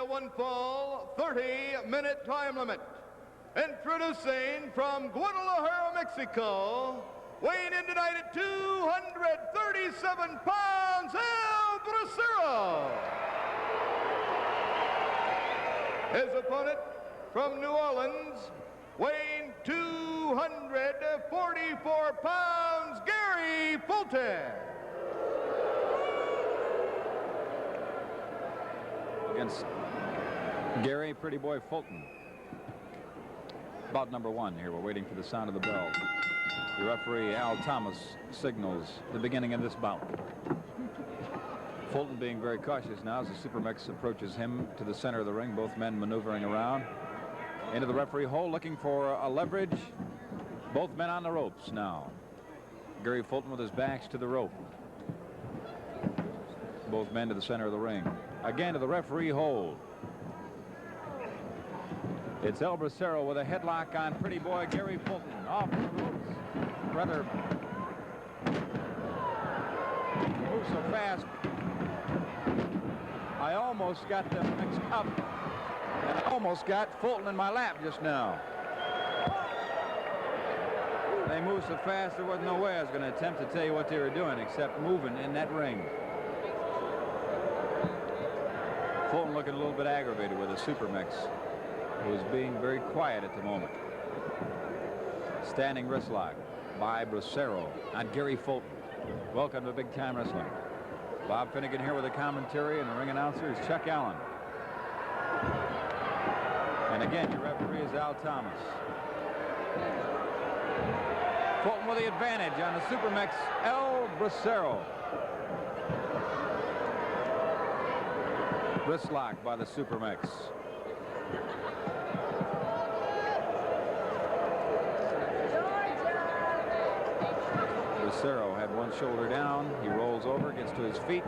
a one-fall, 30-minute time limit. Introducing from Guadalajara, Mexico, weighing in tonight at 237 pounds, El Bracero. His opponent from New Orleans, weighing 244 pounds, Gary Fulton. Against Gary Pretty Boy Fulton. Bout number one here. We're waiting for the sound of the bell. The referee, Al Thomas, signals the beginning of this bout. Fulton being very cautious now as the Supermex approaches him to the center of the ring, both men maneuvering around. Into the referee hole, looking for a leverage. Both men on the ropes now. Gary Fulton with his backs to the rope. Both men to the center of the ring. Again to the referee hole. It's El Bracero with a headlock on Pretty Boy Gary Fulton. Off the ropes. Brother moves so fast. I almost got them mixed up. And I almost got Fulton in my lap just now. They moved so fast there wasn't no way I was going to attempt to tell you what they were doing except moving in that ring. Fulton looking a little bit aggravated with a Supermex, who is being very quiet at the moment. Standing wrist lock by Brasero on Gary Fulton. Welcome to Big Time Wrestling. Bob Finnegan here with the commentary, and the ring announcer is Chuck Allen. And again, your referee is Al Thomas. Fulton with the advantage on the Supermex, El Bracero. Wrist lock by the Supermex. Brasero had one shoulder down. He rolls over, gets to his feet,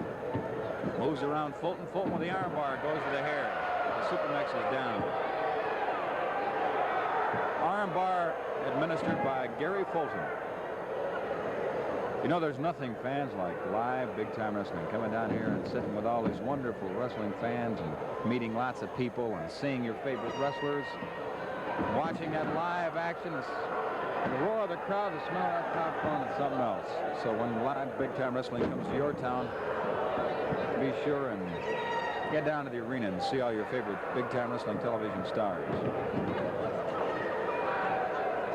moves around Fulton. Fulton with the arm bar goes to the hair. The Supermex is down. Arm bar administered by Gary Fulton. You know, there's nothing, fans, like live big-time wrestling. Coming down here and sitting with all these wonderful wrestling fans and meeting lots of people and seeing your favorite wrestlers. Watching that live action, the roar of the crowd, the smell of that popcorn, is something else. So when live big-time wrestling comes to your town, be sure and get down to the arena and see all your favorite big-time wrestling television stars.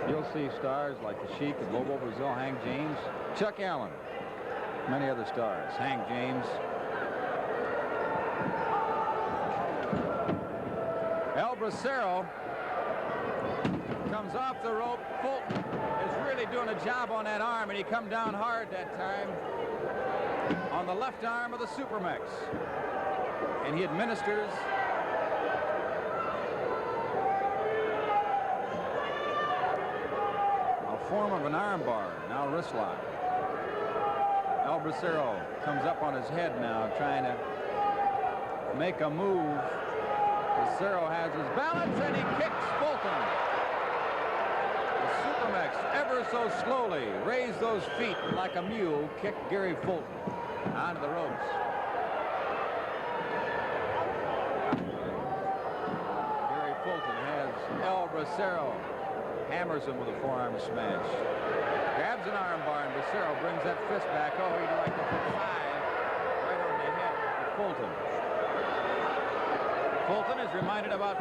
You'll see stars like the Sheik, Bobo, Brazil, Hank James, Chuck Allen, many other stars. Hank James. El Bracero comes off the rope. Fulton is really doing a job on that arm, and he come down hard that time on the left arm of the Supermex. And he administers form of an arm bar, now wrist lock. El Bracero comes up on his head now, trying to make a move. Bracero has his balance, and he kicks Fulton. The Supermex, ever so slowly, raised those feet like a mule, kicked Gary Fulton onto the ropes. Gary Fulton has El Bracero. Hammers him with a forearm smash. Grabs an arm bar, and Bracero brings that fist back. Oh, he'd like to put 5 right on the head of Fulton. Fulton is reminded about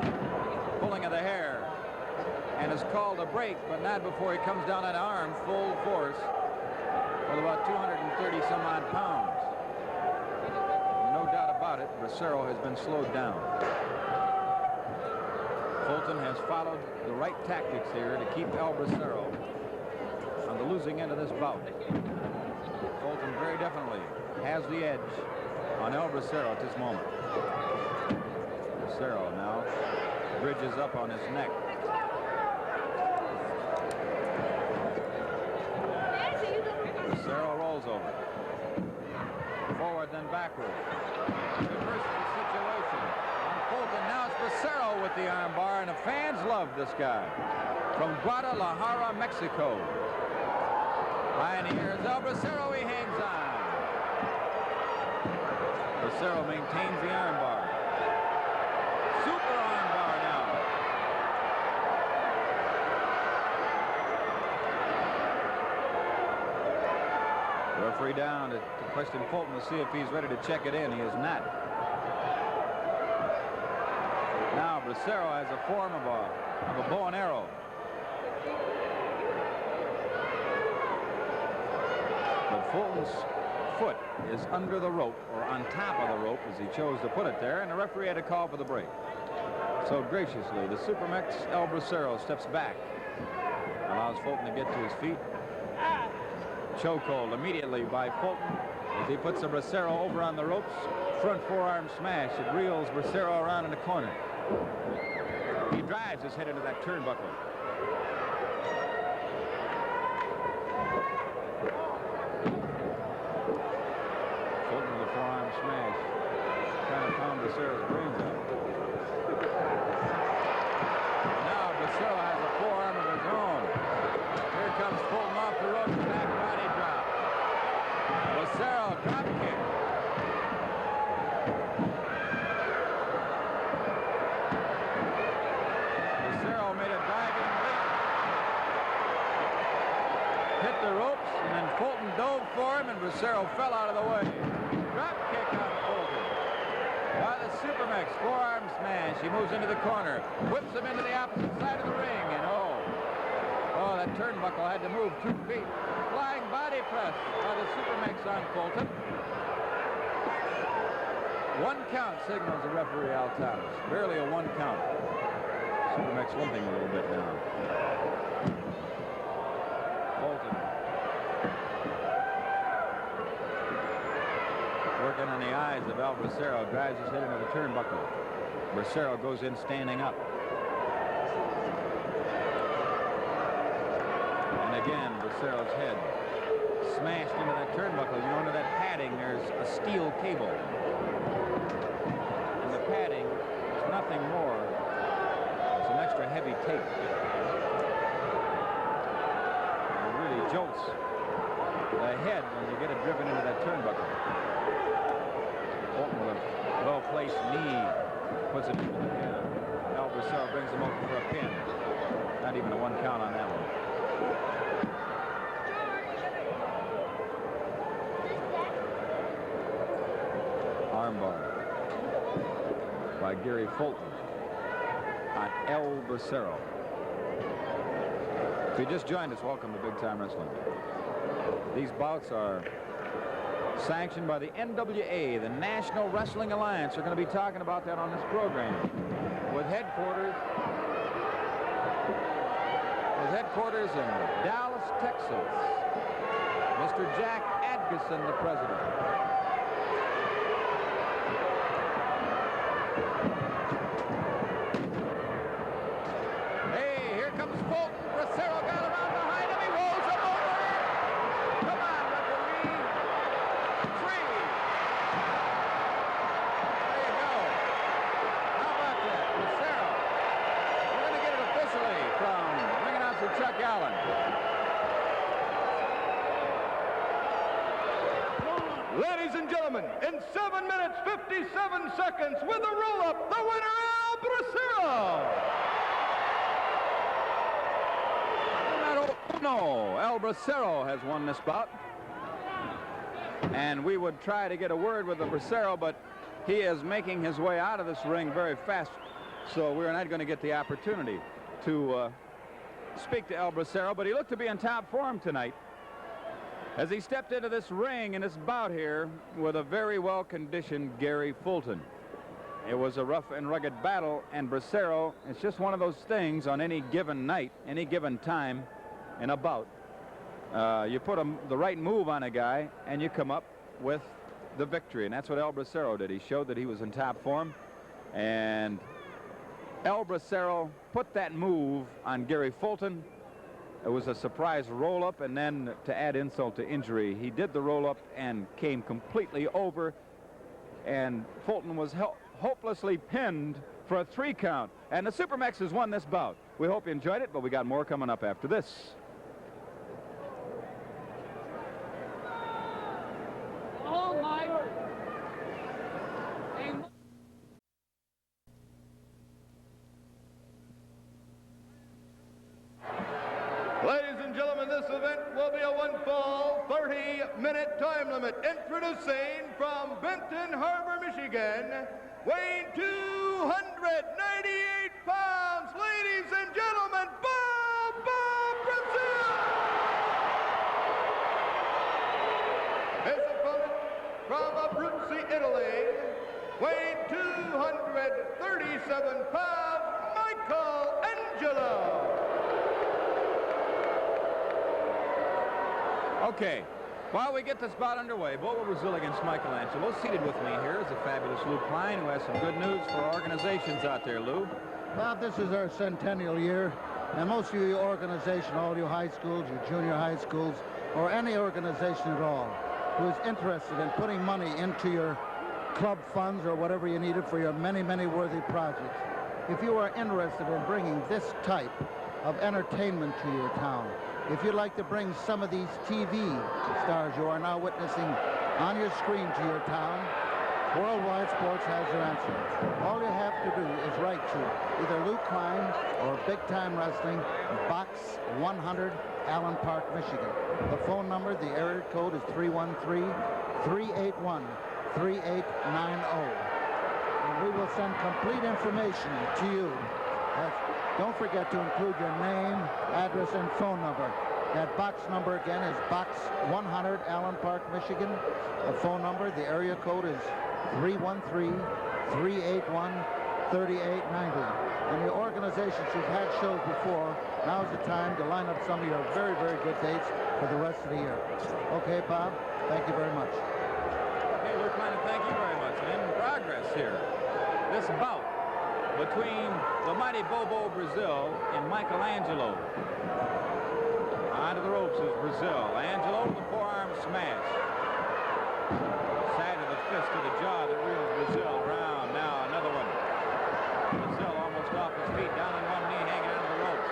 pulling of the hair and is called a break, but not before he comes down that arm full force with about 230 some odd pounds. No doubt about it, Bracero has been slowed down. Fulton has followed the right tactics here to keep El Bracero on the losing end of this bout. Fulton very definitely has the edge on El Bracero at this moment. Bracero now bridges up on his neck. Bracero rolls over. Forward, then backward. Reverses the situation. Fulton, now it's Bracero with the armbar, and the fans love this guy. From Guadalajara, Mexico. Pioneers El Bracero, he hangs on. Bracero maintains the armbar. super arm bar now. Referee down to question Fulton to see if he's ready to check it in. He is not. Now Brasero has a form of a bow and arrow. But Fulton's foot is under the rope, or on top of the rope as he chose to put it there, and the referee had to call for the break. So graciously, the Supermex El Bracero steps back, allows Fulton to get to his feet. Chokehold immediately by Fulton as he puts the Bracero over on the ropes. Front forearm smash. It reels Bracero around in the corner. He drives his head into that turnbuckle. Fulton with a forearm smash. Trying to pound Bracero's brains out. Now Bracero has a forearm of his own. Here comes Fulton off the rope. Back body drop. Bracero drop kick. Bracero made a diving leap. Hit the ropes, and then Fulton dove for him, and Bracero fell out of the way. Drop kick on Fulton. By the Supermex forearm smash. He moves into the corner. Whips him into the opposite side of the ring, and oh, that turnbuckle had to move 2 feet. Flying body press by the Supermex on Fulton. 1 count signals the referee Al Thomas. Barely a 1 count. Supermex limping a little bit now. Fulton working on the eyes of El Bracero. Drives his head into the turnbuckle. Bracero goes in standing up. Again, Bracero's head smashed into that turnbuckle. You know, under that padding, there's a steel cable. And the padding is nothing more than some extra heavy tape. It really jolts the head when you get it driven into that turnbuckle. Fulton with a well-placed knee puts it into the pin. El Bracero brings him over for a pin. Not even a 1 count on that one. Armbar by Gary Fulton on El Bracero. If you just joined us, welcome to Big Time Wrestling. These bouts are sanctioned by the NWA, the National Wrestling Alliance. We're going to be talking about that on this program. With headquarters in Dallas, Texas. Mr. Jack Adkison, the president. Hey, here comes Fulton. Bracero got around behind him. He rolls him over. Come on, referee. 3. There you go. How about that? Bracero. We're going to get it officially from ring announcer Chuck Allen. Ladies and gentlemen, in 7 minutes, 57 seconds, with a roll-up, the winner, El Bracero! No, El Bracero has won this bout. And we would try to get a word with the Bracero, but he is making his way out of this ring very fast. So we're not going to get the opportunity to speak to El Bracero, but he looked to be in top form tonight as he stepped into this ring in this bout here with a very well-conditioned Gary Fulton. It was a rough and rugged battle, and Bracero, it's just one of those things on any given night, any given time in a bout. You put the right move on a guy, and you come up with the victory, and that's what El Bracero did. He showed that he was in top form, and El Bracero put that move on Gary Fulton. It was a surprise roll-up, and then to add insult to injury, he did the roll-up and came completely over, and Fulton was hopelessly pinned for a 3 count. And the Supermex has won this bout. We hope you enjoyed it, but we got more coming up after this. one fall 30-minute time limit. Introducing from Benton Harbor, Michigan, weighing 298 pounds, ladies and gentlemen, Bobo Brasero! His opponent from Abruzzi, Italy, weighing 237 pounds, Michelangelo! Okay, while we get this bout underway, Bobo Brazil against Michelangelo. Seated with me here is the fabulous Lou Klein, who has some good news for organizations out there, Lou. Well, this is our centennial year, and most of you organization, all you high schools, your junior high schools, or any organization at all, who is interested in putting money into your club funds or whatever you needed for your many, many worthy projects. If you are interested in bringing this type of entertainment to your town, if you'd like to bring some of these TV stars you are now witnessing on your screen to your town, Worldwide Sports has your answer. All you have to do is write to either Lou Klein or Big Time Wrestling, Box 100, Allen Park, Michigan. The phone number, the area code is 313-381-3890. And we will send complete information to you. Don't forget to include your name, address, and phone number. That box number again is Box 100, Allen Park, Michigan. The phone number, the area code is 313-381-3890. And the organizations who've had shows before, now's the time to line up some of your very, very good dates for the rest of the year. Okay, Bob, thank you very much. Okay, Lou Klein, thank you very much. And in progress here, this bout between the mighty Bobo Brazil and Michelangelo. Onto the ropes is Brazil. Angelo with the forearm smash. Side of the fist to the jaw that reels Brazil around. Now another one. Brazil almost off his feet, down on one knee, hanging out of the ropes.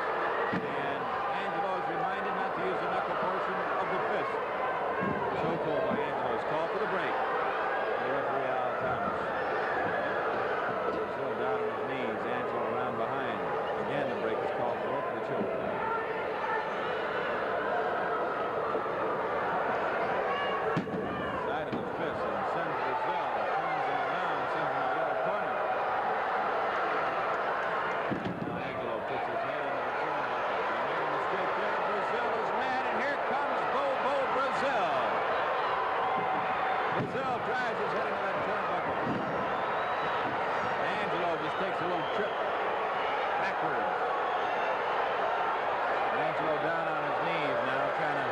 And Angelo is reminded not to use the knuckle portion of the fist. Chokehold by Angelo is called for the break. The referee, Al Thomas. Brazil down on his knees, Angelo around behind. Again, the break is called for the choke. Side of the fist and sends Brazil, turns him around, sends him to the other corner. Now Angelo puts his head into the turnbuckle. He made a mistake there. Brazil is mad, and here comes Bobo Brazil. Brazil drives his head into that turnbuckle. Angelo just takes a little trip backwards. Angelo down on his knees now, trying to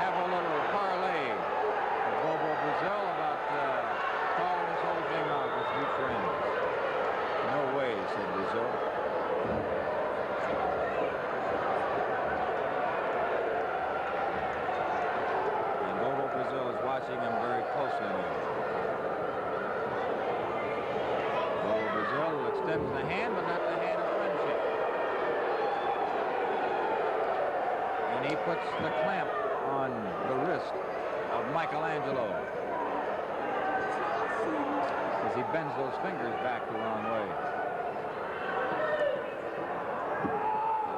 have a little parlay with Bobo Brazil about calling this whole thing off as good friends. No way, said Brazil. And Bobo Brazil is watching him very closely now. Bobo Brazil extends the hand, but not the hand of friendship. And he puts the clamp on the wrist of Michelangelo as he bends those fingers back the wrong way.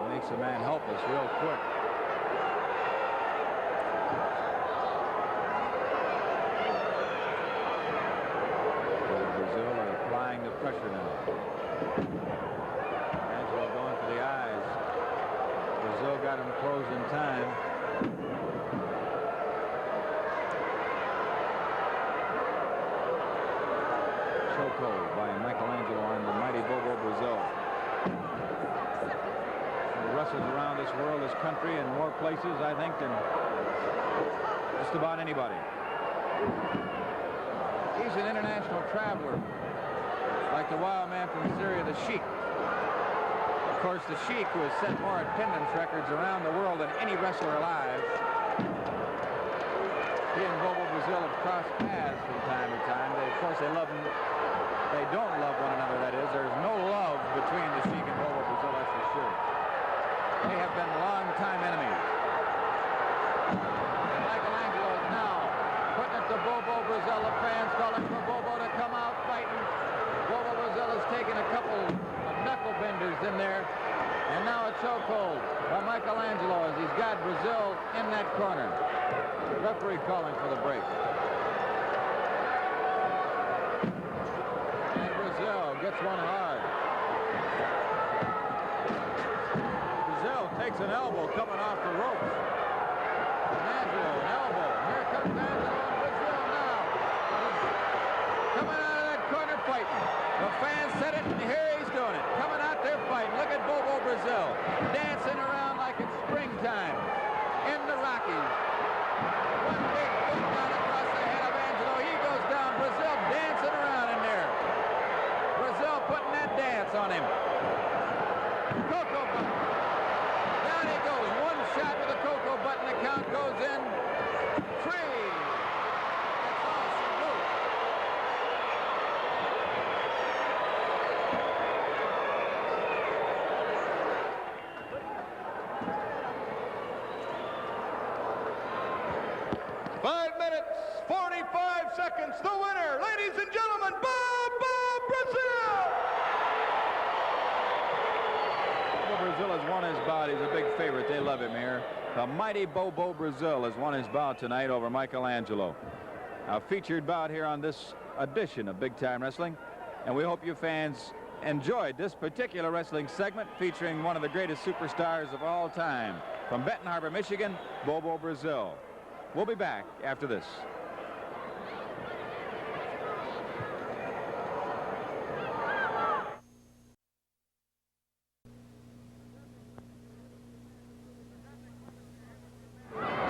It makes a man helpless real quick. Brazil are applying the pressure now. Angelo going for the eyes. Brazil got him closed in time. Chokehold by Michelangelo on the mighty Bobo Brazil. He wrestles around this world, this country, in more places, I think, than just about anybody. He's an international traveler, like the wild man from Syria, the Sheik. Of course, the Sheik, who has set more attendance records around the world than any wrestler alive. He and Bobo Brazil have crossed paths from time to time. Of course, they don't love one another, that is. There's no love between the Sheik and Bobo Brazil, that's for sure. They have been longtime enemies. And Michelangelo is now putting it to Bobo Brazil. The fans calling for Bobo to come out fighting. Bobo Brazil has taken a couple of knuckle benders in there. And now a chokehold by Michelangelo as he's got Brazil in that corner. Referee calling for the break. And Brazil gets one hard. Brazil takes an elbow coming off the ropes. Angelo, an elbow. Here comes Angelo and Brazil now. Coming out of that corner fighting. The fans said it, and here he's doing it. Coming out there fighting. Look at Bobo Brazil dancing around like it's springtime in the Rockies. One big foot down across the head of Angelo. He goes down. Brazil dancing around in there. Brazil putting that dance on him. Coco button. Down he goes. One shot with the Coco button. The count goes in. 3. That's all she wrote. Five minutes, 45 seconds. The winner, ladies and gentlemen, Bobo Brasero. Brazil has won his bout. He's a big favorite. They love him here. The mighty Bobo Brazil has won his bout tonight over Michelangelo. A featured bout here on this edition of Big Time Wrestling. And we hope you fans enjoyed this particular wrestling segment featuring one of the greatest superstars of all time. From Benton Harbor, Michigan, Bobo Brazil. We'll be back after this.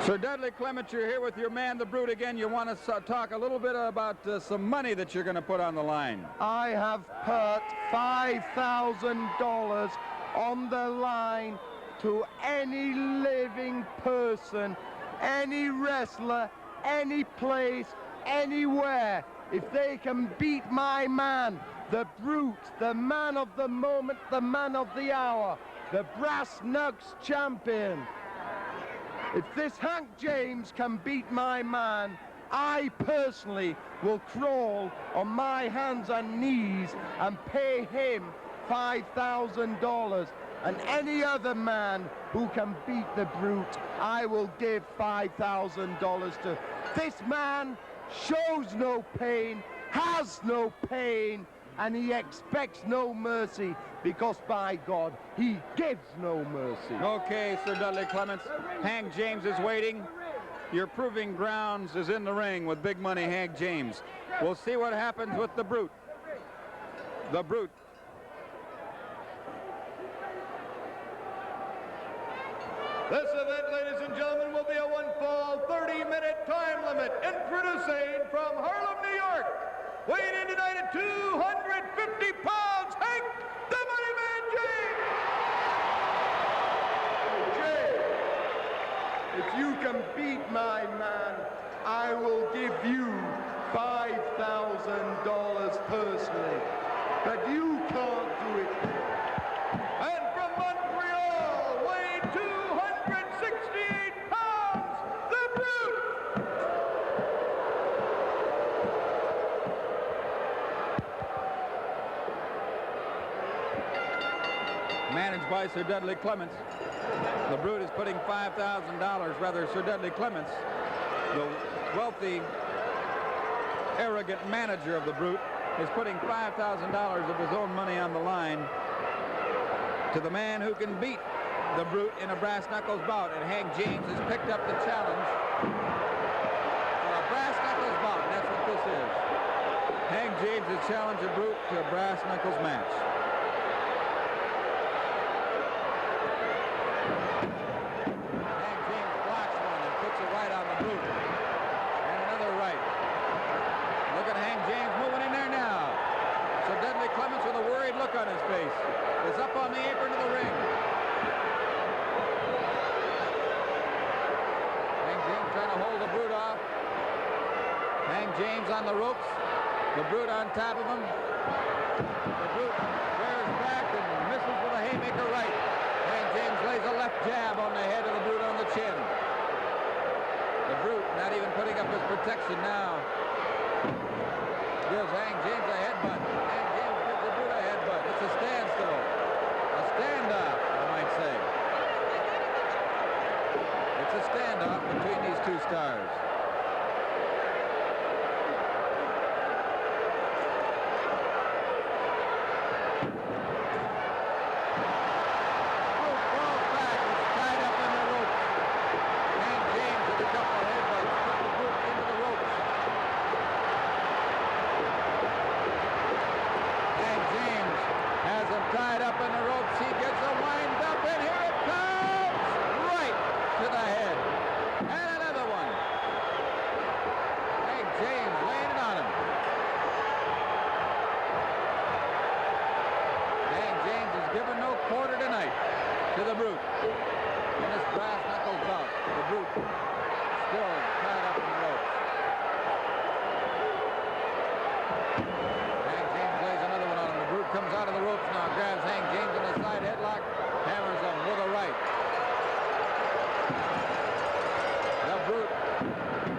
Sir Dudley Clement, you're here with your man, the Brute, again. You want to talk a little bit about some money that you're going to put on the line. I have put $5,000 on the line to any living person, any wrestler, any place, anywhere. If they can beat my man, the Brute, the man of the moment, the man of the hour, the Brass Knucks champion. If this Hank James can beat my man, I personally will crawl on my hands and knees and pay him $5,000. And any other man who can beat the Brute, I will give $5,000 to. This man shows no pain, has no pain, and he expects no mercy, because by God, he gives no mercy. Okay, Sir Dudley Clements. Hank James is waiting. Your proving grounds is in the ring with big money Hank James. We'll see what happens with the Brute. The Brute. This event, ladies and gentlemen, will be a one-fall, 30-minute time limit. Introducing from Harlem, New York, weighing in tonight at 250 pounds, Hank the Money Man James. If you can beat my man, I will give you $5,000 personally. But you can't do it. And from Montreal, weighing 268 pounds, the Brute. Managed by Sir Dudley Clements. The Brute is putting $5,000, rather Sir Dudley Clements, the wealthy, arrogant manager of the Brute, is putting $5,000 of his own money on the line to the man who can beat the Brute in a brass knuckles bout. And Hank James has picked up the challenge for a brass knuckles bout, and that's what this is. Hank James has challenged the Brute to a brass knuckles match. Look on his face. Is up on the apron of the ring. Hank James trying to hold the Brute off. Hank James on the ropes. The Brute on top of him. The Brute rears back and misses with a haymaker right. Hank James lays a left jab on the head of the Brute on the chin. The Brute not even putting up his protection now. Gives Hank James a headbutt. Hank James gives the Brute a headbutt. It's a standstill. A standoff, I might say. two stars. Tied up in the ropes, he gets a wind up, and here it comes! Right to the head. And another one. Hank James laying it on him. Hank James is given no quarter tonight to the Brute. In his brass knuckles bout, the Brute still tied up in the ropes. Comes out of the ropes now, grabs Hank James in a side headlock, hammers him with a right. The Brute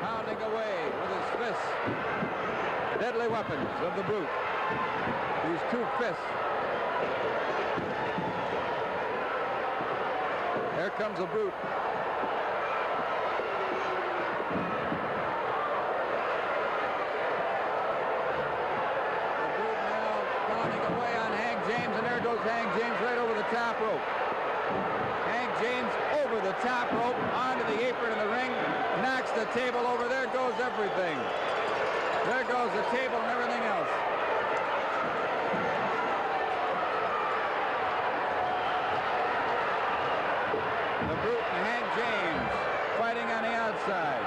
pounding away with his fists. Deadly weapons of the Brute. These two fists. Here comes the Brute. Hank James right over the top rope. Hank James over the top rope, onto the apron of the ring, knocks the table over. There goes everything. There goes the table and everything else. The Brute and Hank James fighting on the outside.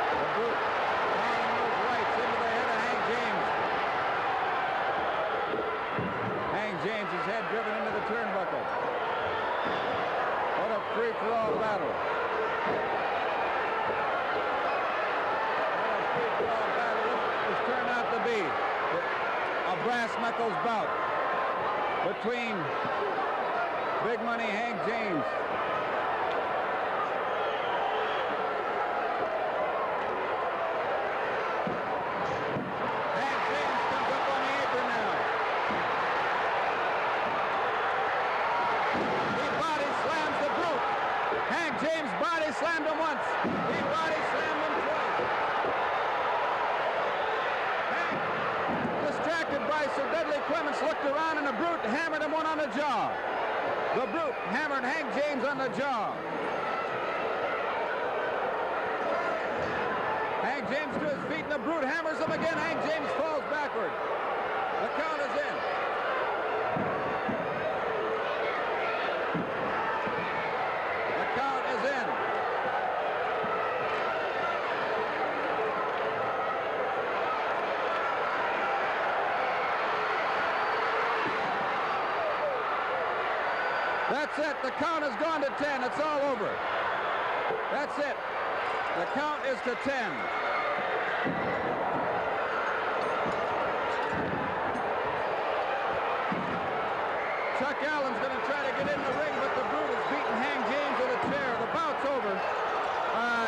The Brute pounding those rights into the head of Hank James. James' head driven into the turnbuckle. What a free-for-all battle. What a free-for-all battle this turned out to be. A brass knuckles bout between Big Money Hank James. James body slammed him once. He body slammed him twice. Hank, distracted by Sir Deadly Clements, looked around and the Brute hammered him one on the jaw. The Brute hammered Hank James on the jaw. Hank James to his feet and the Brute hammers him again. Hank James falls backward. The count is in. That's it. The count has gone to 10. It's all over. That's it. The count is to 10. Chuck Allen's going to try to get in the ring, but the Brute is beating Hank James with a chair. The bout's over.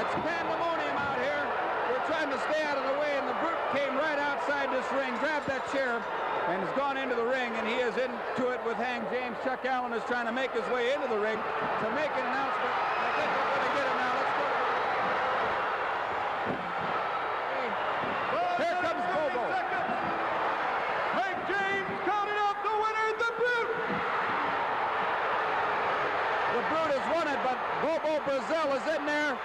It's pandemonium out here. We're trying to stay out of the way, and the Brute came right outside this ring, grabbed that chair, and has gone into the ring, and he is into it with Hank James. Chuck Allen is trying to make his way into the ring to make an announcement. I think we're going to get him now. Let's go. Here comes Bobo. Hank James counted out the winner, the Brute. The Brute has won it, but Bobo Brasero is in there.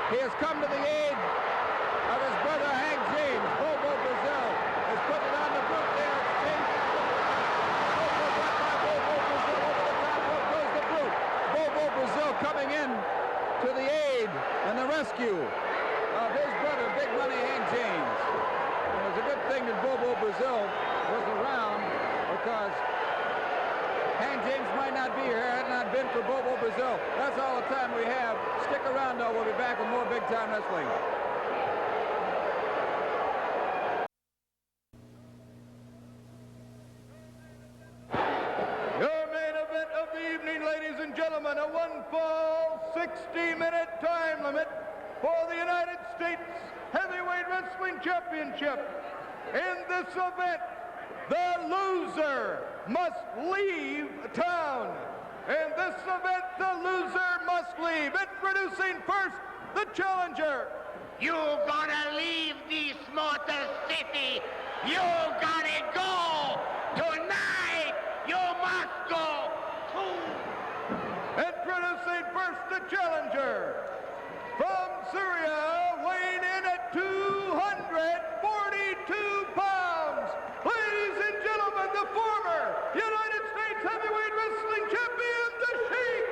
He has come to the aid of his brother Hank James. Bobo Brasero has put it on the Brute there. Bobo Brasero coming in to the aid and the rescue of his brother, Big Money Hank James. And it's a good thing that Bobo Brasero was around, because Hank James might not be here had it not been for Bobo Brasero. That's all the time we have. Stick around, though. We'll be back with more Big Time Wrestling. Ladies and gentlemen, a one-fall, 60-minute time limit for the United States Heavyweight Wrestling Championship. In this event, the loser must leave town. In this event, the loser must leave. Introducing first, the challenger. You gotta leave this Motor City. You gotta go. Tonight, you must go too. Introducing first, the challenger. From Syria, weighing in at 242 pounds. Ladies and gentlemen, the former United States heavyweight wrestling champion, the Sheik.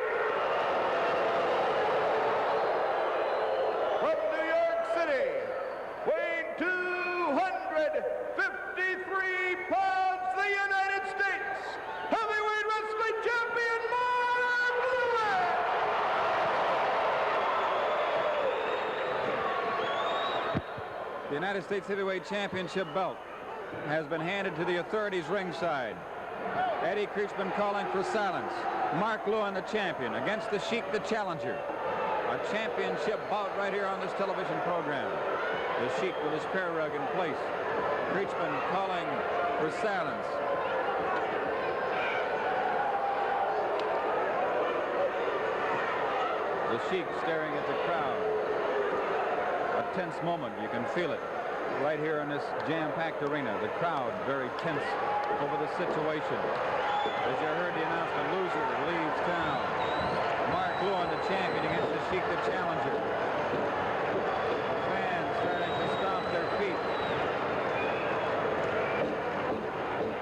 From New York City, weighing 253 pounds, the United States heavyweight wrestling champion, Mark Lewen. The United States Heavyweight Championship belt has been handed to the authorities ringside. Eddie Creechman calling for silence. Mark Lewen, the champion, against the Sheik, the challenger. A championship bout right here on this television program. The Sheik with his prayer rug in place. Creechman calling for silence. The Sheik staring at the crowd. A tense moment, you can feel it right here in this jam-packed arena. The crowd very tense over the situation. As you heard the announcement, loser leaves town. Mark Lewen, the champion, against the Sheik, the challenger. Fans starting to stomp their feet.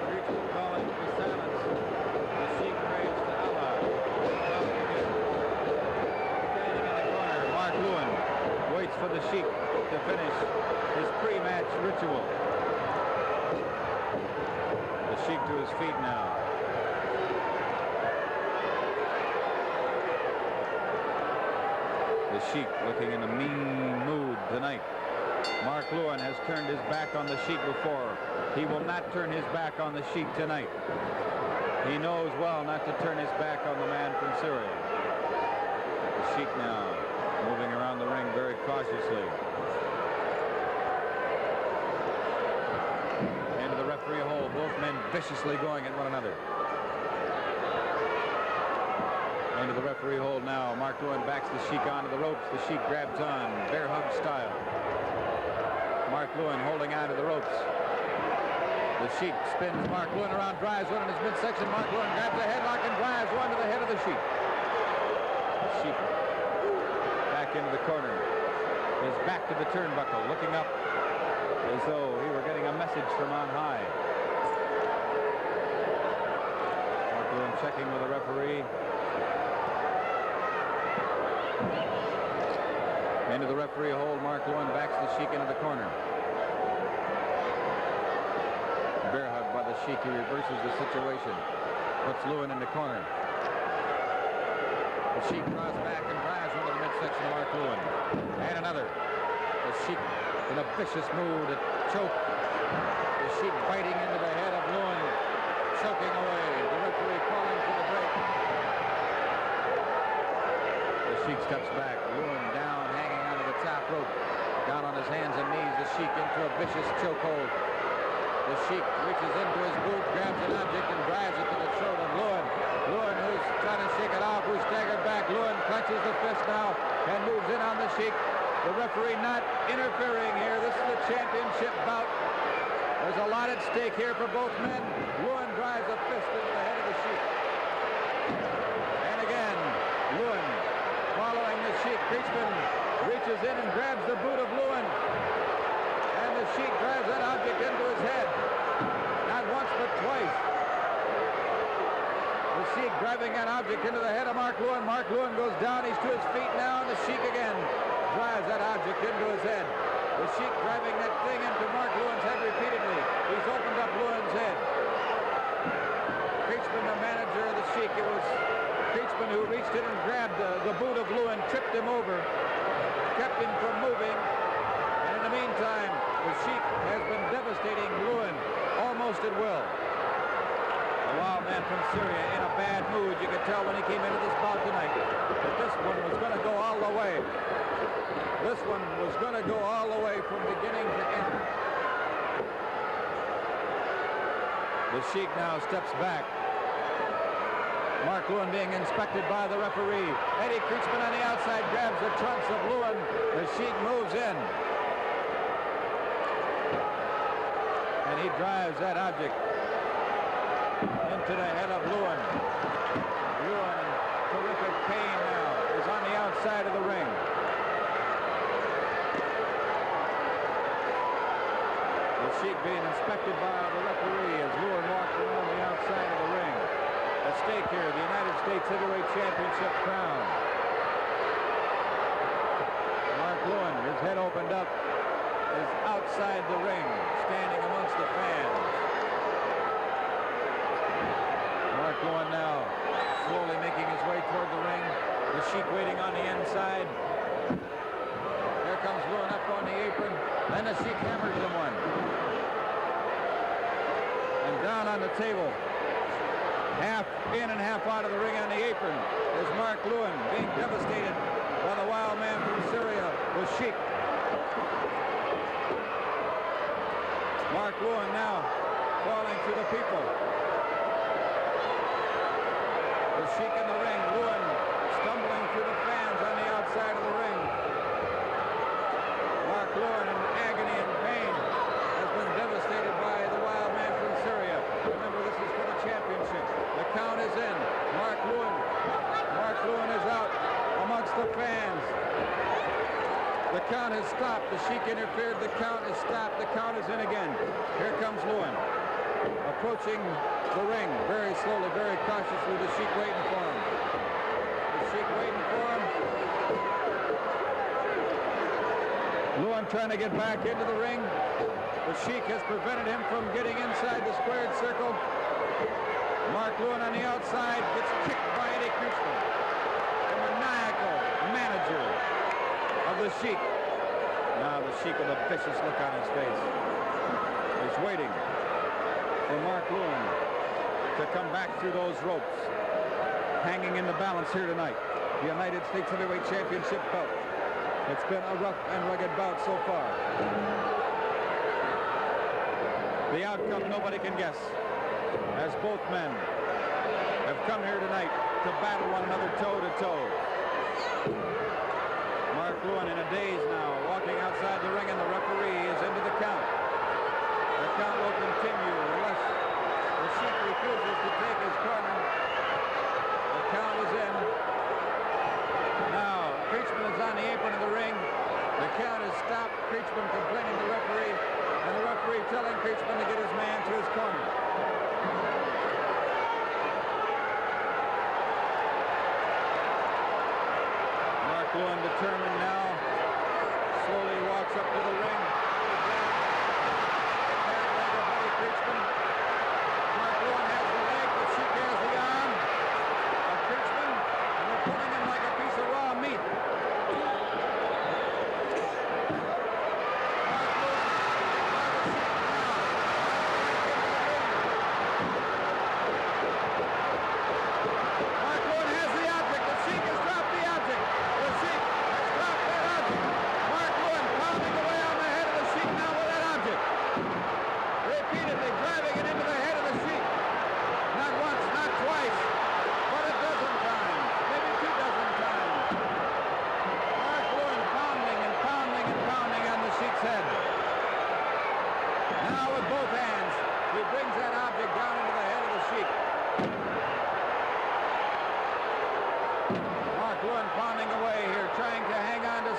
Creechman calling for silence. The Sheik prays to Allah. Standing in the corner, Mark Lewen waits for the Sheik to finish his pre-match ritual. The Sheik to his feet now. The Sheik looking in a mean mood tonight. Mark Lewen has turned his back on the Sheik before. He will not turn his back on the Sheik tonight. He knows well not to turn his back on the man from Syria. The Sheik now moving around the ring very cautiously. Into the referee hole, both men viciously going at one another. Into the referee hold now. Mark Lewen backs the Sheik onto the ropes. The Sheik grabs on, bear hug style. Mark Lewen holding onto the ropes. The Sheik spins Mark Lewen around, drives one in his midsection. Mark Lewen grabs a headlock and drives one to the head of the Sheik. The Sheik back into the corner. His back to the turnbuckle, looking up as though he were getting a message from on high. Mark Lewen checking with the referee. Into the referee hold, Mark Lewen backs the Sheik into the corner. Bear hug by the Sheik, he reverses the situation. Puts Lewen in the corner. The Sheik draws back and drives one to the midsection of Mark Lewen. And another. The Sheik in a vicious mood, a choke. The Sheik biting into the head of Lewen, choking away. The referee calling for the break. The Sheik steps back. Lewen down, hanging onto the top rope. Down on his hands and knees, the Sheik into a vicious chokehold. The Sheik reaches into his boot, grabs an object and drives it to the throat of Lewen. Lewen, who's trying to shake it off, who's staggered back. Lewen clenches the fist now and moves in on the Sheik. The referee not interfering here. This is the championship bout. There's a lot at stake here for both men. Lewen drives a fist into the head of the Sheik. And again, Lewen following the Sheik. Creechman reaches in and grabs the boot of Lewen. And the Sheik drives that object into his head. Not once, but twice. The Sheik driving that object into the head of Mark Lewen. Mark Lewen goes down. He's to his feet now. And the Sheik again drives that object into his head. The Sheik driving that thing into Mark Lewen's head repeatedly. He's opened up Lewen's head. Creechman, the manager of the Sheik, it was Creechman who reached in and grabbed the boot of Lewen, tripped him over, kept him from moving. And in the meantime, the Sheik has been devastating Lewen almost at will. The wild man from Syria in a bad mood. You could tell when he came into this bout tonight that this one was going to go all the way. This one was going to go all the way from beginning to end. The Sheik now steps back. Mark Lewen being inspected by the referee. Eddie Kreutzmann on the outside grabs the trunks of Lewen. The Sheik moves in. And he drives that object into the head of Lewen. Lewen, in terrific pain now, is on the outside of the ring. The Sheik being inspected by the referee as Lewen walks around the outside of the ring. At stake here, the United States Heavyweight Championship crown. Mark Lewen, his head opened up, is outside the ring, standing amongst the fans. Mark Lewen now slowly making his way toward the ring. The Sheik waiting on the inside. Here comes Lewen up on the apron. Then the Sheik hammers him one. And down on the table. Half in and half out of the ring on the apron is Mark Lewen being devastated by the wild man from Syria, the Sheik. Mark Lewen now falling to the people. The Sheik in the ring, Lewen stumbling through the fans on the outside of the ring. Mark Lewen in agony and pain has been devastated by the wild man from Syria. Remember, this is for the championship. The count is in. Mark Lewen is out amongst the fans. The count has stopped. The Sheik interfered. The count is stopped. The count is in again. Here comes Lewen, approaching the ring very slowly, very cautiously. The Sheik waiting for him. The Sheik waiting for him. Lewen trying to get back into the ring. The Sheik has prevented him from getting inside the squared circle. Mark Lewen on the outside gets kicked by Eddie Kreutzmann, the maniacal manager of the Sheik. Now the Sheik with a vicious look on his face is waiting for Mark Lewen to come back through those ropes. Hanging in the balance here tonight, the United States Heavyweight Championship belt. It's been a rough and rugged bout so far. The outcome nobody can guess, as both men have come here tonight to battle one another toe-to-toe. Mark Lewen in a daze now, walking outside the ring, and the referee is into the count. The count will continue unless the Sheik refuses to take his corner. The count is in. Now, Kreutzmann is on the apron of the ring. The count is stopped. Kreutzmann complaining to the referee, and the referee telling Kreutzmann to get his man to his corner. Mark Lewen determined now, slowly walks up to the ring. Bad leg of Eddie Kreutzmann. Mark Lewen has the leg, the Sheik has the arm of Kreutzmann, and they're pulling him like a piece of raw meat.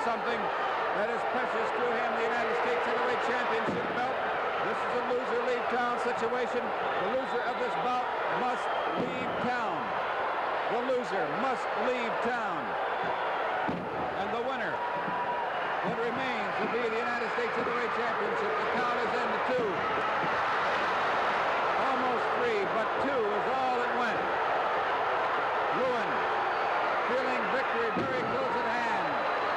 Something that is precious to him, the United States Heavyweight Championship belt. This is a loser leave town situation. The loser of this bout must leave town. The loser must leave town. And the winner that remains will be the United States Heavyweight Championship. The count is in to 2. Almost 3, but 2 is all it went. Lewen feeling victory very close at hand.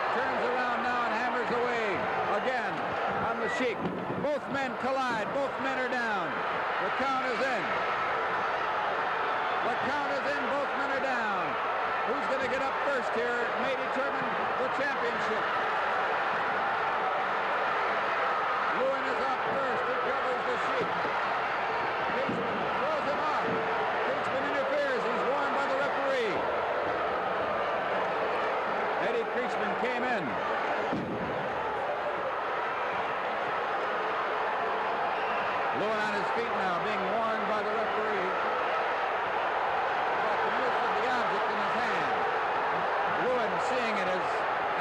Turns around now and hammers away again on the Sheik. Both men collide. Both men are down. The count is in. The count is in. Both men are down. Who's going to get up first here may determine the championship. Lewen is up first. He covers the Sheik. Kreutzmann throws him off. Kreutzmann interferes. He's warned by the referee. Lewen on his feet now, being warned by the referee about the use of the object in his hand. Lewen seeing it as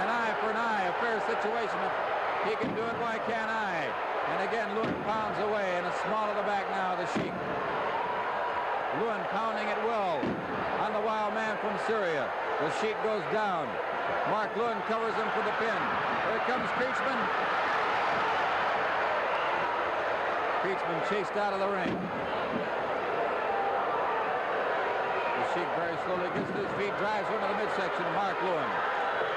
an eye for an eye, a fair situation. If he can do it, why can't I? And again, Lewen pounds away, and a small of the back now, the Sheik. Lewen pounding at will on the wild man from Syria. The Sheik goes down. Mark Lewen covers him for the pin. Here comes Creechman. Creechman chased out of the ring. The Sheik very slowly gets to his feet, drives into the midsection of Mark Lewen.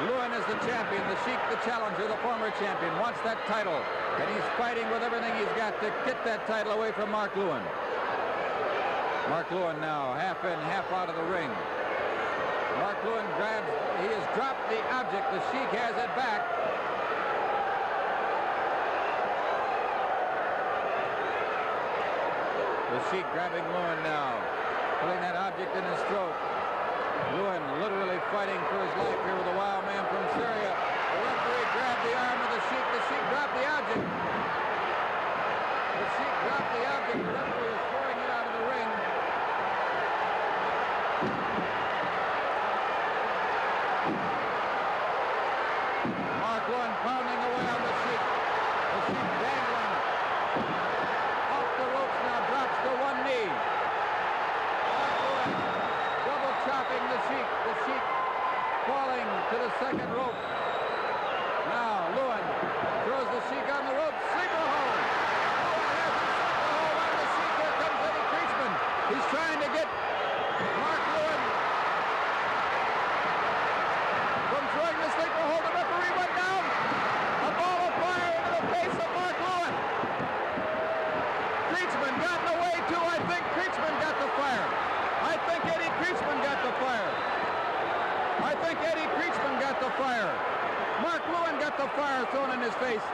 Lewen is the champion, the Sheik the challenger, the former champion, wants that title. And he's fighting with everything he's got to get that title away from Mark Lewen. Mark Lewen now, half in, half out of the ring. Mark Lewen grabs, he has dropped the object. The Sheik has it back. The Sheik grabbing Lewen now, putting that object in his throat. Lewen literally fighting for his life here with the wild man from Syria. The referee grabbed the arm of the Sheik. The Sheik dropped the object. The Sheik dropped the object. The referee is throwing it out of the ring. Mark Lewen pounding away on the Sheik. The Sheik dangling off the ropes now, drops to one knee. Mark Lewen double chopping the Sheik. The Sheik falling to the second rope. Now Lewen throws the Sheik on the rope. Sleeper hold. Lewen has the sleeper hold on the Sheik. Here comes Eddie Creechman. He's trying to get Mark Lewen from throwing the sleeper hold. The referee went down. A ball of fire into the face of Mark Lewen. Creechman got in the way too. I think Creechman got the fire. I think Eddie Creechman got the fire. I think Eddie Creechman got the fire. Mark Lewen got the fire thrown in his face.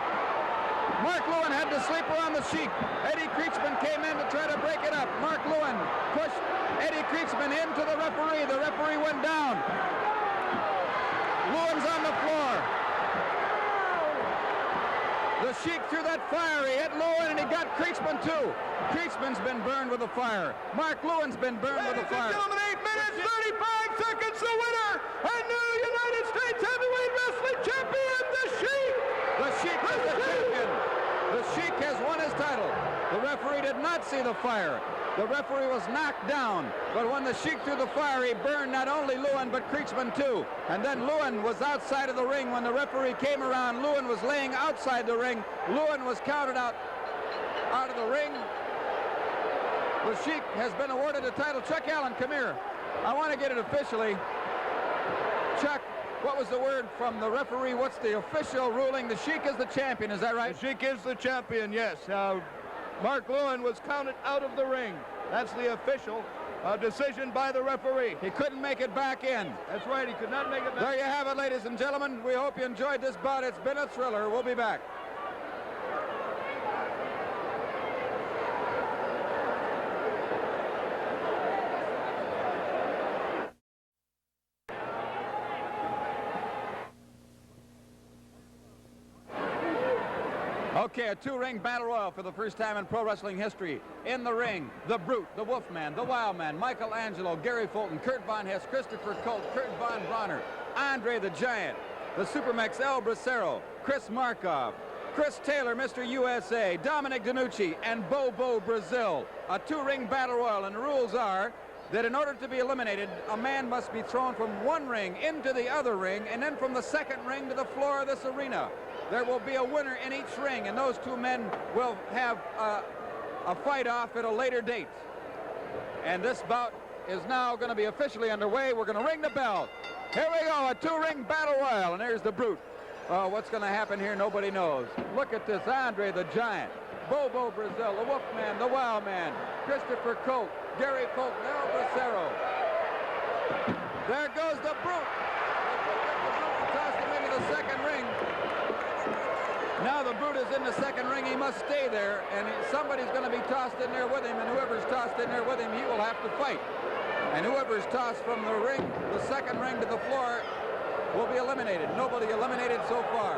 Mark Lewen had the sleeper on the Sheik. Eddie Creechman came in to try to break it up. Mark Lewen pushed Eddie Creechman into the referee. The referee went down. Lewen's on the floor. The Sheik threw that fire. He hit Lewen and he got Creechman too. Creechman's been burned with the fire. Mark Lewen's been burned with the fire. Ladies and gentlemen, 8 minutes, 35 seconds, the winner, and new United States Heavyweight Wrestling Champion, the Sheik. The Sheik is the champion. The Sheik has won his title. The referee did not see the fire. The referee was knocked down. But when the Sheik threw the fire, he burned not only Lewen, but Creechman too. And then Lewen was outside of the ring. When the referee came around, Lewen was laying outside the ring. Lewen was counted out of the ring. The Sheik has been awarded the title. Chuck Allen, come here. I want to get it officially. Chuck, what was the word from the referee? What's the official ruling? The Sheik is the champion, is that right? The Sheik is the champion, yes. Mark Lewen was counted out of the ring. That's the official decision by the referee. He couldn't make it back in. That's right, he could not make it back. There you have it, ladies and gentlemen. We hope you enjoyed this bout. It's been a thriller. We'll be back. Okay, a two-ring battle royal for the first time in pro wrestling history. In the ring, the Brute, the Wolfman, the Wildman, Michelangelo, Gary Fulton, Kurt Von Hess, Christopher Colt, Kurt Von Bronner, Andre the Giant, the Supermax El Bracero, Chris Markov, Chris Taylor, Mr. USA, Dominic DeNucci, and Bobo Brazil. A two-ring battle royal, and the rules are that in order to be eliminated, a man must be thrown from one ring into the other ring, and then from the second ring to the floor of this arena. There will be a winner in each ring, and those two men will have a fight off at a later date. And this bout is now going to be officially underway. We're going to ring the bell. Here we go, a two-ring battle royal, and there's the Brute. What's going to happen here, nobody knows. Look at this, Andre the Giant, Bobo Brazil, the Wolfman, the Wildman, Christopher Colt, Gary Fulton, El Bracero. There goes the Brute. The Brute tossed him into the second ring. Now the Brute is in the second ring. He must stay there, and somebody's going to be tossed in there with him, and whoever's tossed in there with him, he will have to fight. And whoever's tossed from the ring, the second ring to the floor, will be eliminated. Nobody eliminated so far.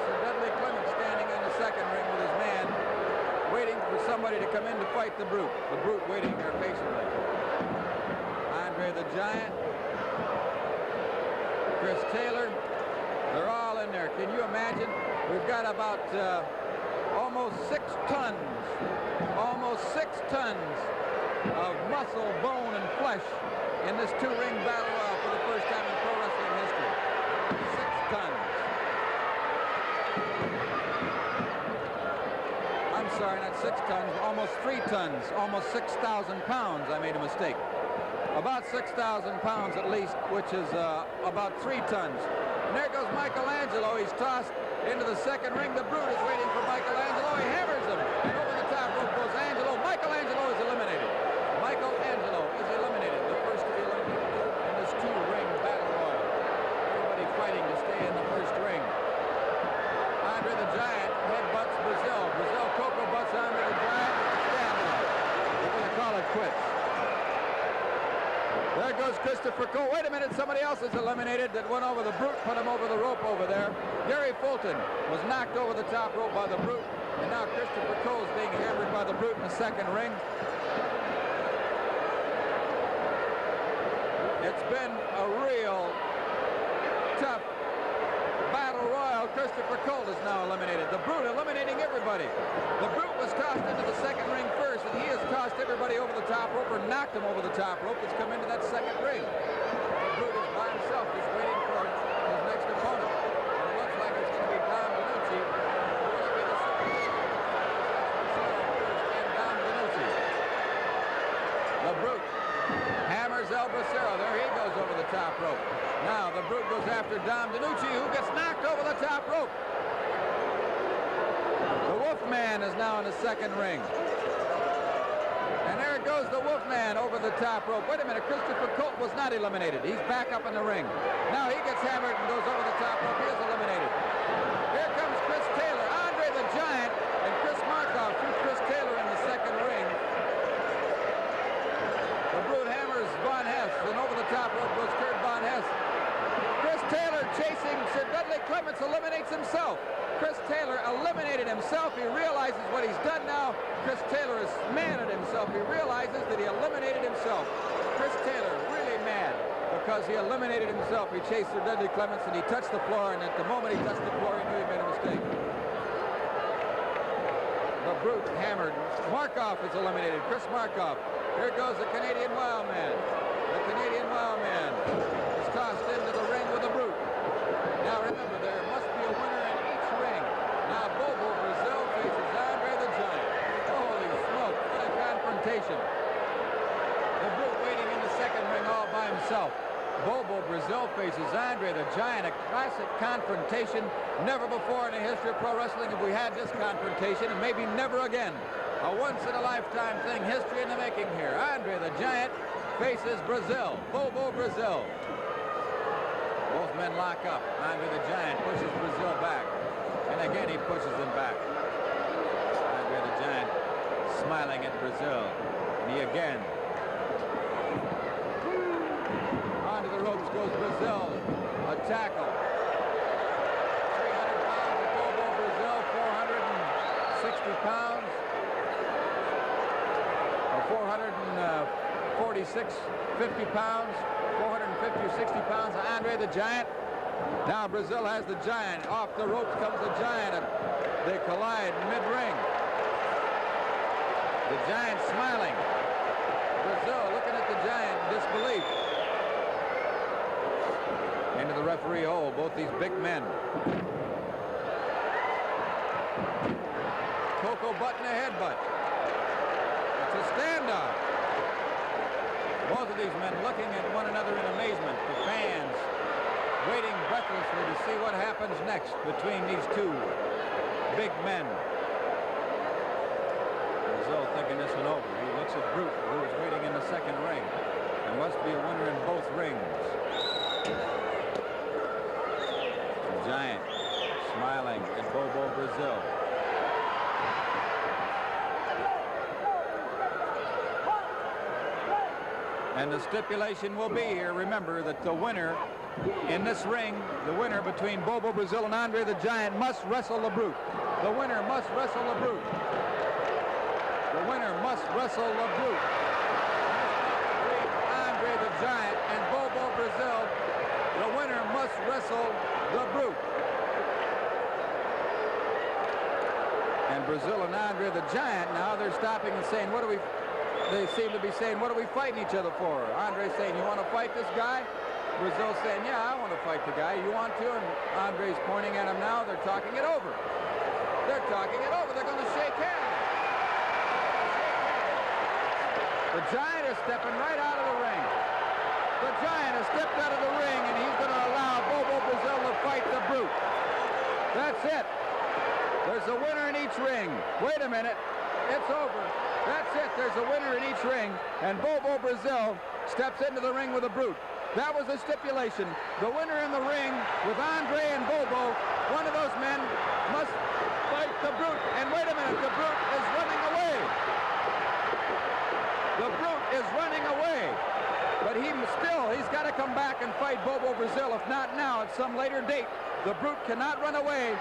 Sir Dudley Clement standing in the second ring with his man. somebody to come in to fight the Brute. The Brute waiting there patiently. Andre the Giant, Chris Taylor, they're all in there. Can you imagine? We've got about almost 6 tons of muscle, bone, and flesh in this 2-ring battle royal for the first time in pro wrestling history. 6 tons. I'm sorry, not 6 tons, almost 3 tons, almost 6,000 pounds. I made a mistake. About 6,000 pounds at least, which is about 3 tons. And there goes Michelangelo. He's tossed into the second ring. The Brute is waiting for Michelangelo. He hammers him. And over the top rope goes Angelo. Michelangelo is eliminated. Michelangelo is eliminated. The first to be eliminated in this 2-ring battle royal. Everybody fighting to stay in the first ring. Andre the Giant headbutts Brazil. Brazil Coco butts Andre the Giant. Stand up. We're going to call it quits. There goes Christopher Cole. Wait a minute, somebody else is eliminated that went over the Brute, put him over the rope over there. Gary Fulton was knocked over the top rope by the Brute, and now Christopher Cole is being hammered by the Brute in the second ring. It's been a real tough battle royal. Christopher Cole is now eliminated. The Brute eliminating everybody. The Brute was tossed into the second ring first, and he has tossed everybody over the top rope or knocked him over the top rope that's come into that second ring. The Brute is by himself just waiting for his next opponent. And it looks like it's going to be Dom Danucci. And Dom Danucci. The Brute hammers El Bracero. There he goes over the top rope. Now the Brute goes after Dom Danucci, who gets knocked over the top rope. The Wolfman is now in the second ring. And there goes the Wolfman over the top rope. Wait a minute, Christopher Colt was not eliminated. He's back up in the ring. Now he gets hammered and goes over the top rope. He is eliminated. Here comes Chris Taylor, Andre the Giant, and Chris Markoff through Chris Taylor in the second ring. The Brute hammers Von Hess, and over the top rope goes Kurt Von Hess. Chris Taylor chasing Sir Dudley Clements eliminates himself. Chris Taylor eliminated himself. He realizes what he's done now. Chris Taylor is mad at himself. He realizes that he eliminated himself. Chris Taylor really mad because he eliminated himself. He chased Sir Dudley Clements and he touched the floor, and at the moment he touched the floor, he knew he made a mistake. The Brute hammered. Markoff is eliminated. Chris Markoff. Here goes the Canadian Wildman. The Canadian Wildman is tossed into the ring with the Brute. Now remember, there must be a winner in each ring. Now Bobo Brazil faces Andre the Giant. Holy smoke, what a confrontation. The Brute waiting in the second ring all by himself. Bobo Brazil faces Andre the Giant, a classic confrontation. Never before in the history of pro wrestling have we had this confrontation, and maybe never again. A once-in-a-lifetime thing, history in the making here. Andre the Giant faces Brazil, Bobo Brazil. Both men lock up. Andre the Giant pushes Brazil back, and again he pushes him back. Andre the Giant smiling at Brazil, and he again. Onto the ropes goes Brazil, a tackle. 300 pounds of Bobo Brazil, 460 pounds. 446, 50 pounds, 450 or 60 pounds of Andre the Giant. Now Brazil has the Giant. Off the ropes comes the Giant. They collide mid-ring. The Giant smiling. Brazil looking at the Giant in disbelief. Into the referee hole, both these big men. Coco button a headbutt. It's a standoff. Both of these men looking at one another in amazement. The fans waiting breathlessly to see what happens next between these two big men. Brazil thinking this one over. He looks at Brute, who is waiting in the second ring. There must be a winner in both rings. The Giant smiling at Bobo Brazil. And the stipulation will be here, remember, that the winner in this ring, the winner between Bobo Brazil and Andre the Giant, must wrestle the Brute. The winner must wrestle the Brute. The winner must wrestle the Brute. Andre the Giant and Bobo Brazil. The winner must wrestle the Brute. And Brazil and Andre the Giant, now they're stopping and saying, what do we... They seem to be saying, what are we fighting each other for? Andre's saying, you want to fight this guy? Brazil's saying, yeah, I want to fight the guy. You want to? And Andre's pointing at him now. They're talking it over. They're talking it over. They're going to shake hands. The Giant is stepping right out of the ring. The Giant has stepped out of the ring, and he's going to allow Bobo Brazil to fight the Brute. That's it. There's a winner in each ring. Wait a minute. It's over. That's it. There's a winner in each ring, and Bobo Brazil steps into the ring with the Brute. That was the stipulation. The winner in the ring with Andre and Bobo, one of those men must fight the Brute. And wait a minute, the Brute is running away. The Brute is running away. But he's got to come back and fight Bobo Brazil. If not now, at some later date. The Brute cannot run away.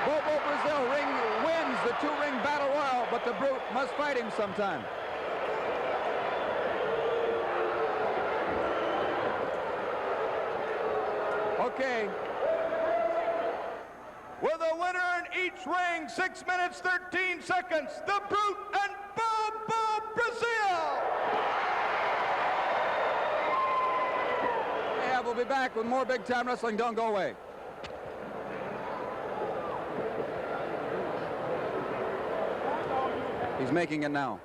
Bobo Brazil wins the two-ring battle royal, but the Brute must fight him sometime. Okay. With a winner in each ring, 6 minutes, 13 seconds, the Brute and Bobo Brazil. Yeah, we'll be back with more Big Time Wrestling. Don't go away. He's making it now.